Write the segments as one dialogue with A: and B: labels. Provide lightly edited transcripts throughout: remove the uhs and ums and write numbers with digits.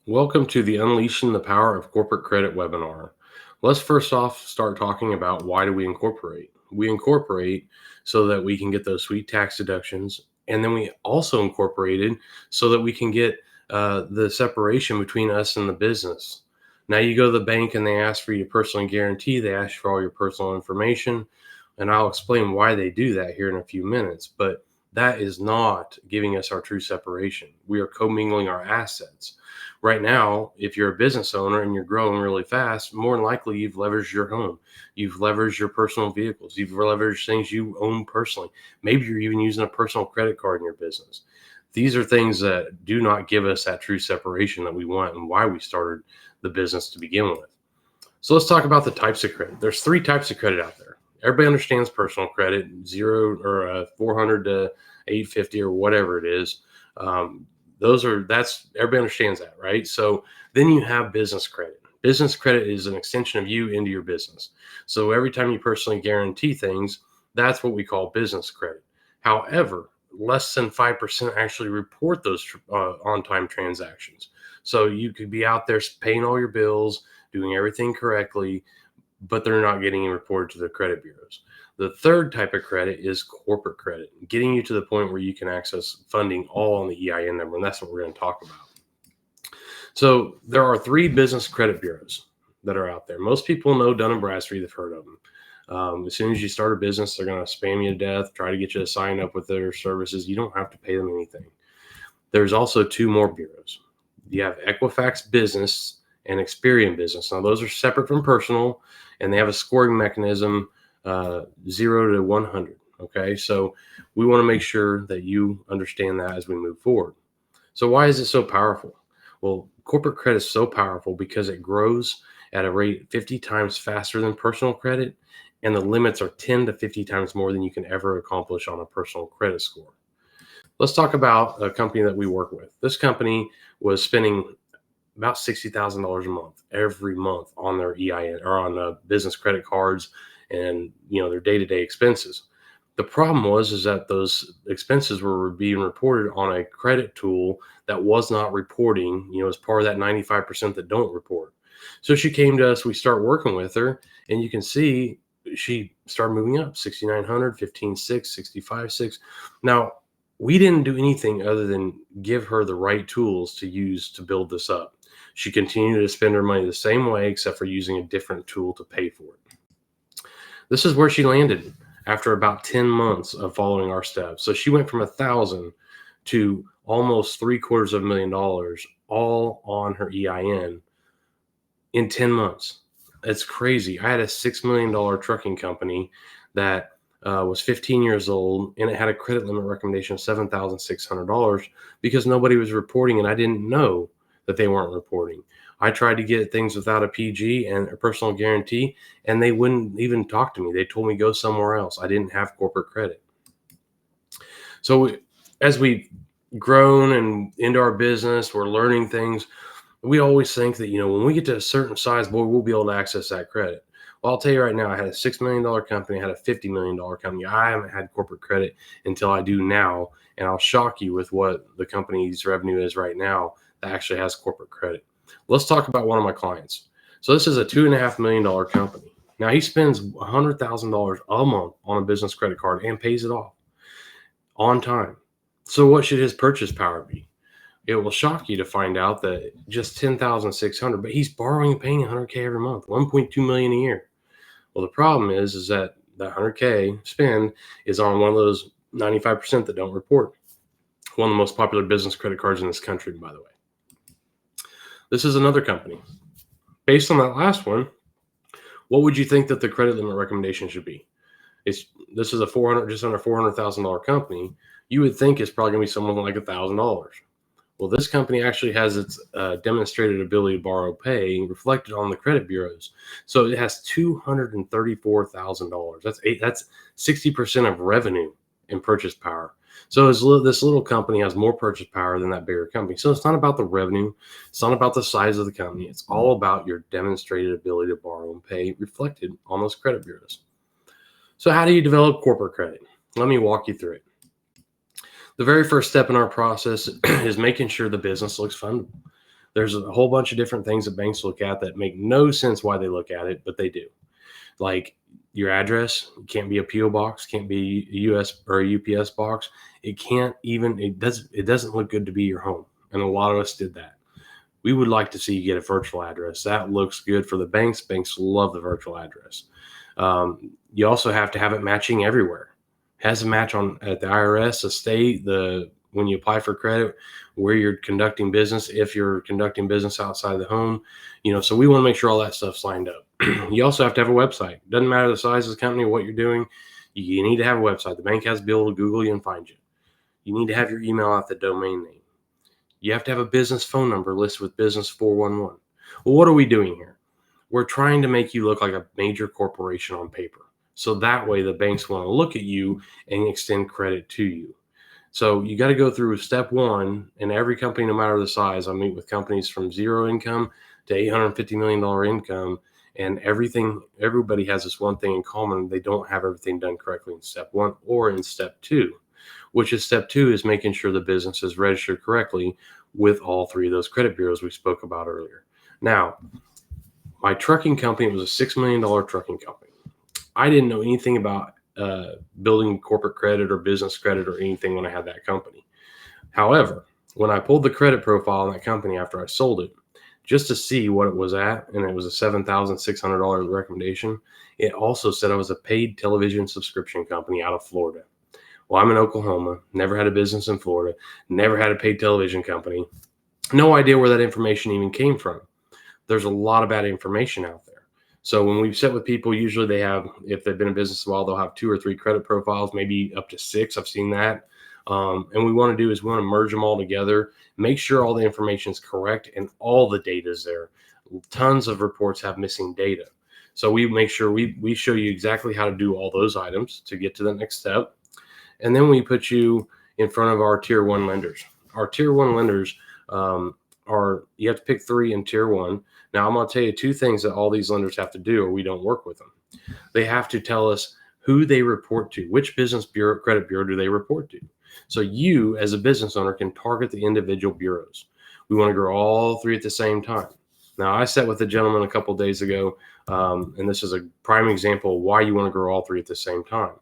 A: Welcome to the Unleashing the Power of Corporate Credit webinar. Let's first off start talking about why do we incorporate? We incorporate so that we can get those sweet tax deductions, and then we also incorporated so that we can get the separation between us and the business. Now you go to the bank and they ask for you to personally guarantee, they ask for all your personal information, and I'll explain why they do that here in a few minutes, but that is not giving us our true separation. We are commingling our assets. Right now, if you're a business owner and you're growing really fast, more than likely you've leveraged your home. You've leveraged your personal vehicles. You've leveraged things you own personally. Maybe you're even using a personal credit card in your business. These are things that do not give us that true separation that we want and why we started the business to begin with. So let's talk about the types of credit. There's three types of credit out there. Everybody understands personal credit, 400 to 850 or whatever it is. That's everybody understands that, right? So then you have business credit. Business credit is an extension of you into your business. So every time you personally guarantee things, that's what we call business credit. However, less than 5% actually report those on-time transactions. So you could be out there paying all your bills, doing everything correctly, but they're not getting reported to the credit bureaus. The third type of credit is corporate credit, getting you to the point where you can access funding all on the EIN number, and that's what we're going to talk about. So there are three business credit bureaus that are out there. Most people know Dun & Bradstreet. They've heard of them. As soon as you start a business, they're going to spam you to death, try to get you to sign up with their services. You don't have to pay them anything. There's also two more bureaus. You have Equifax Business and Experian Business. Now, those are separate from personal, and they have a scoring mechanism 0 to 100. Okay, so we want to make sure that you understand that as we move forward. So why is it so powerful? Well, corporate credit is so powerful because it grows at a rate 50 times faster than personal credit, and the limits are 10 to 50 times more than you can ever accomplish on a personal credit score. Let's talk about a company that we work with. This company was spending about $60,000 a month every month on their EIN or on business credit cards and their day-to-day expenses. The problem is that those expenses were being reported on a credit tool that was not reporting, as part of that 95% that don't report. So she came to us, we start working with her, and you can see she started moving up 6,900, 15,600, 65,600. Now, we didn't do anything other than give her the right tools to use to build this up. She continued to spend her money the same way, except for using a different tool to pay for it. This is where she landed after about 10 months of following our steps. So she went from 1,000 to almost $750,000 all on her EIN in 10 months. It's crazy. I had a $6 million trucking company that was 15 years old, and it had a credit limit recommendation of $7,600 because nobody was reporting, and I didn't know that they weren't reporting. I tried to get things without a PG and a personal guarantee, and they wouldn't even talk to me. They told me go somewhere else. I didn't have corporate credit. So as we've grown and into our business, we're learning things. We always think that, when we get to a certain size, boy, we'll be able to access that credit. Well, I'll tell you right now, I had a $6 million company, I had a $50 million company. I haven't had corporate credit until I do now, and I'll shock you with what the company's revenue is right now that actually has corporate credit. Let's talk about one of my clients. So this is a $2.5 million company. Now he spends $100,000 a month on a business credit card and pays it off on time. So what should his purchase power be? It will shock you to find out that just $10,600, but he's borrowing and paying $100K every month, $1.2 million a year. Well, the problem is that the $100K spend is on one of those 95% that don't report. One of the most popular business credit cards in this country, by the way. This is another company. Based on that last one, what would you think that the credit limit recommendation should be? This is a just under $400,000 company. You would think it's probably going to be something like $1,000. Well, this company actually has its demonstrated ability to borrow pay reflected on the credit bureaus. So it has $234,000. That's 60% of revenue in purchase power. So this little company has more purchase power than that bigger company. So it's not about the revenue. It's not about the size of the company. It's all about your demonstrated ability to borrow and pay reflected on those credit bureaus. So how do you develop corporate credit? Let me walk you through it. The very first step in our process is making sure the business looks fundable. There's a whole bunch of different things that banks look at that make no sense why they look at it, but they do. Like your address can't be a PO box, can't be a US or a UPS box. It doesn't look good to be your home. And a lot of us did that. We would like to see you get a virtual address. That looks good for the banks. Banks love the virtual address. You also have to have it matching everywhere. It has a match at the IRS, the state, when you apply for credit, where you're conducting business, if you're conducting business outside the home, so we want to make sure all that stuff's lined up. You also have to have a website. Doesn't matter the size of the company or what you're doing. You need to have a website. The bank has to be able to Google you and find you. You need to have your email at the domain name. You have to have a business phone number listed with business 411. Well, what are we doing here? We're trying to make you look like a major corporation on paper. So that way the banks want to look at you and extend credit to you. So you got to go through step one, and every company, no matter the size, I meet with companies from zero income to $850 million income, and everybody has this one thing in common. They don't have everything done correctly in step one or in step two, which is step two is making sure the business is registered correctly with all three of those credit bureaus we spoke about earlier. Now, my trucking company was a $6 million trucking company. I didn't know anything about building corporate credit or business credit or anything when I had that company. However, when I pulled the credit profile on that company after I sold it, just to see what it was at, and it was a $7,600 recommendation, it also said I was a paid television subscription company out of Florida. Well, I'm in Oklahoma, never had a business in Florida, never had a paid television company. No idea where that information even came from. There's a lot of bad information out there. So when we've set with people, usually they have, if they've been in business a while, they'll have 2 or 3 credit profiles, maybe up to 6. I've seen that. And we want to merge them all together, make sure all the information is correct and all the data is there. Tons of reports have missing data. So we make sure we show you exactly how to do all those items to get to the next step. And then we put you in front of our tier 1 lenders. Our tier 1 lenders you have to pick 3 in tier 1. Now, I'm going to tell you 2 things that all these lenders have to do or we don't work with them. They have to tell us who they report to, which business bureau, credit bureau do they report to. So you, as a business owner, can target the individual bureaus. We want to grow all 3 at the same time. Now, I sat with a gentleman a couple of days ago, and this is a prime example of why you want to grow all 3 at the same time.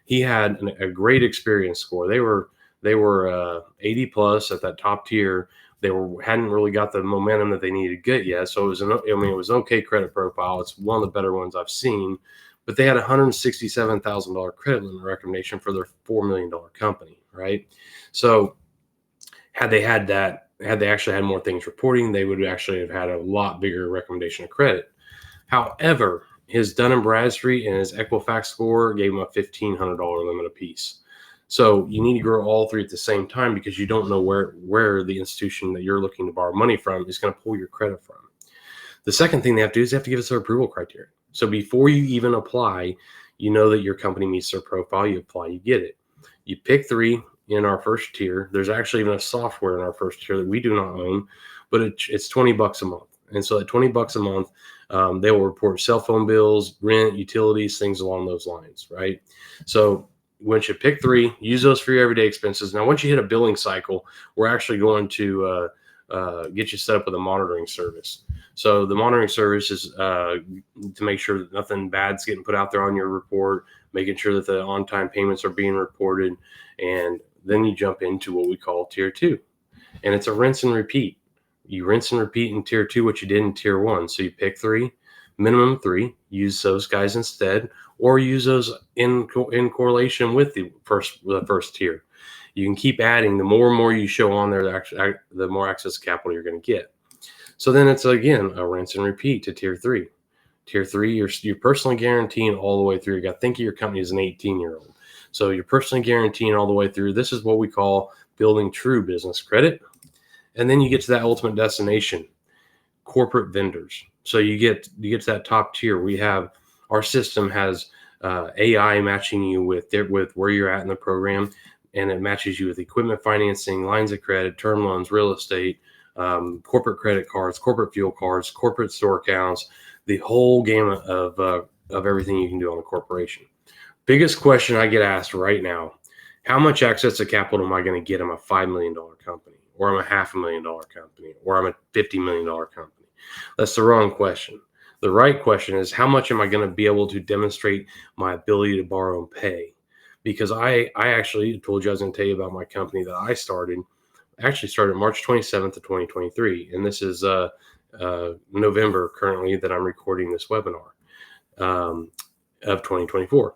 A: He had a great experience score. They were 80 plus at that top tier. They hadn't really got the momentum that they needed to get yet. So it was an okay credit profile. It's one of the better ones I've seen. But they had a $167,000 credit limit recommendation for their $4 million company, right? So had they actually had more things reporting, they would actually have had a lot bigger recommendation of credit. However, his Dun & Bradstreet and his Equifax score gave him a $1,500 limit apiece. So you need to grow all 3 at the same time because you don't know where the institution that you're looking to borrow money from is going to pull your credit from. The second thing they have to do is they have to give us their approval criteria. So before you even apply, you know that your company meets their profile. You apply, you get it. You pick 3 in our first tier. There's actually even a software in our first tier that we do not own, but it's $20 a month. And so at $20 a month, they will report cell phone bills, rent, utilities, things along those lines, right? So once you pick 3, use those for your everyday expenses. Now, once you hit a billing cycle, we're actually going to get you set up with a monitoring service. So the monitoring service is to make sure that nothing bad's getting put out there on your report, making sure that the on-time payments are being reported, and then you jump into what we call tier 2. And it's a rinse and repeat. You rinse and repeat in tier 2 what you did in tier 1. So you pick 3, minimum 3, use those guys instead, or use those in correlation with the first tier. You can keep adding. The more and more you show on there, the more access to capital you're going to get. So then it's, again, a rinse and repeat to tier 3. Tier 3, you're personally guaranteeing all the way through. You got to think of your company as an 18-year-old. So you're personally guaranteeing all the way through. This is what we call building true business credit. And then you get to that ultimate destination, corporate vendors. So you get to that top tier. Our system has AI matching you with where you're at in the program, and it matches you with equipment financing, lines of credit, term loans, real estate, corporate credit cards, corporate fuel cards, corporate store accounts, the whole gamut of everything you can do on a corporation. Biggest question I get asked right now: how much access to capital am I going to get in a $5 million company or I'm a $500,000 company, or I'm a $50 million company? That's the wrong question. The right question is, how much am I going to be able to demonstrate my ability to borrow and pay? Because I actually told you I was going to tell you about my company that I started. Actually started March 27th of 2023, and this is November currently that I'm recording this webinar of 2024.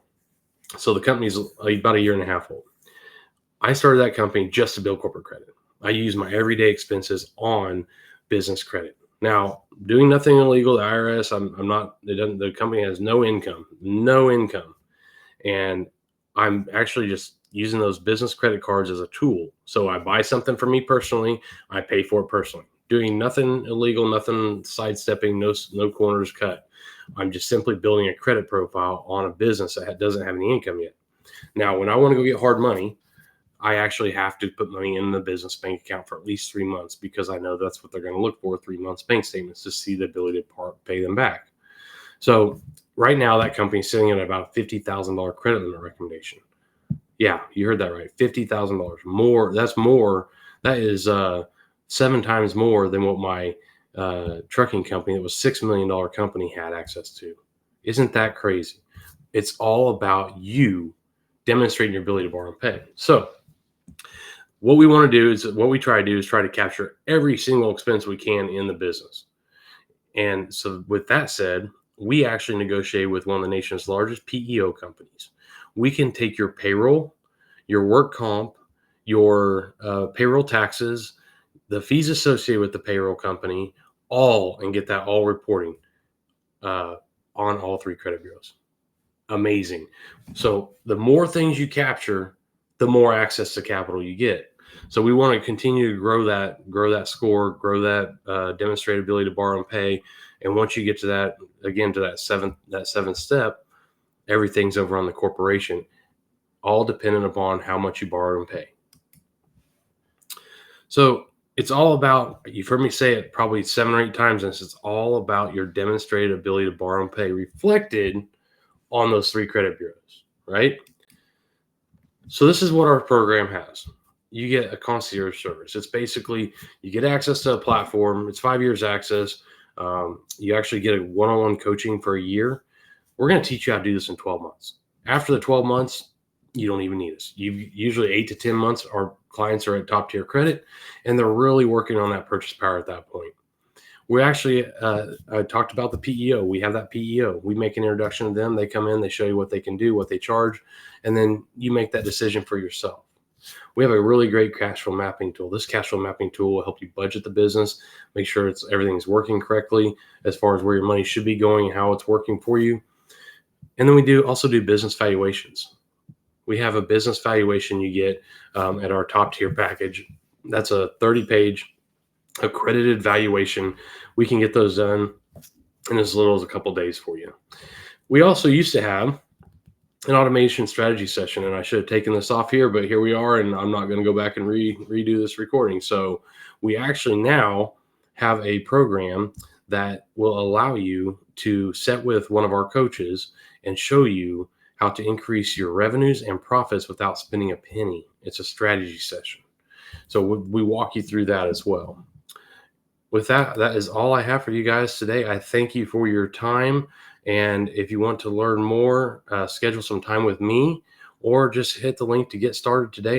A: So the company's about a year and a half old. I started that company just to build corporate credit. I use my everyday expenses on business credit. Now, doing nothing illegal, the IRS, I'm not, the company has no income, and I'm actually just using those business credit cards as a tool. So I buy something for me personally, I pay for it personally. Doing nothing illegal, nothing sidestepping, no corners cut. I'm just simply building a credit profile on a business that doesn't have any income yet. Now, when I want to go get hard money, I actually have to put money in the business bank account for at least 3 months, because I know that's what they're going to look for, 3 months bank statements, to see the ability to pay them back. So right now that company's sitting at about $50,000 credit limit recommendation. Yeah, you heard that right. $50,000 more. That's more. That is 7 times more than what my trucking company, that was $6 million company, had access to. Isn't that crazy? It's all about you demonstrating your ability to borrow and pay. So what we want to do is, what we try to do is try to capture every single expense we can in the business. And so with that said, we actually negotiate with one of the nation's largest PEO companies. We can take your payroll, your work comp, your payroll taxes, the fees associated with the payroll company, and get that all reporting on all 3 credit bureaus. Amazing. So the more things you capture, the more access to capital you get. So we want to continue to grow that score, grow that demonstrated ability to borrow and pay. And once you get to that, again, to that seventh step, everything's over on the corporation, all dependent upon how much you borrow and pay. So it's all about, you've heard me say it probably 7 or 8 times, and it's all about your demonstrated ability to borrow and pay reflected on those 3 credit bureaus, right? So this is what our program has. You get a concierge service. It's basically, you get access to a platform. It's 5 years access. You actually get a one-on-one coaching for a year. We're going to teach you how to do this in 12 months. After the 12 months, you don't even need us. Usually 8 to 10 months, our clients are at top tier credit, and they're really working on that purchase power at that point. We actually, I talked about the PEO. We have that PEO. We make an introduction to them. They come in, they show you what they can do, what they charge, and then you make that decision for yourself. We have a really great cash flow mapping tool. This cash flow mapping tool will help you budget the business, make sure everything's working correctly as far as where your money should be going and how it's working for you. And then we also do business valuations. We have a business valuation you get at our top tier package. That's a 30-page accredited valuation. We can get those done in as little as a couple days for you. We also used to have an automation strategy session, and I should have taken this off here, but here we are, and I'm not going to go back and redo this recording. So we actually now have a program that will allow you to set with one of our coaches and show you how to increase your revenues and profits without spending a penny. It's a strategy session. So we walk you through that as well. With that, that is all I have for you guys today. I thank you for your time. And if you want to learn more, schedule some time with me, or just hit the link to get started today.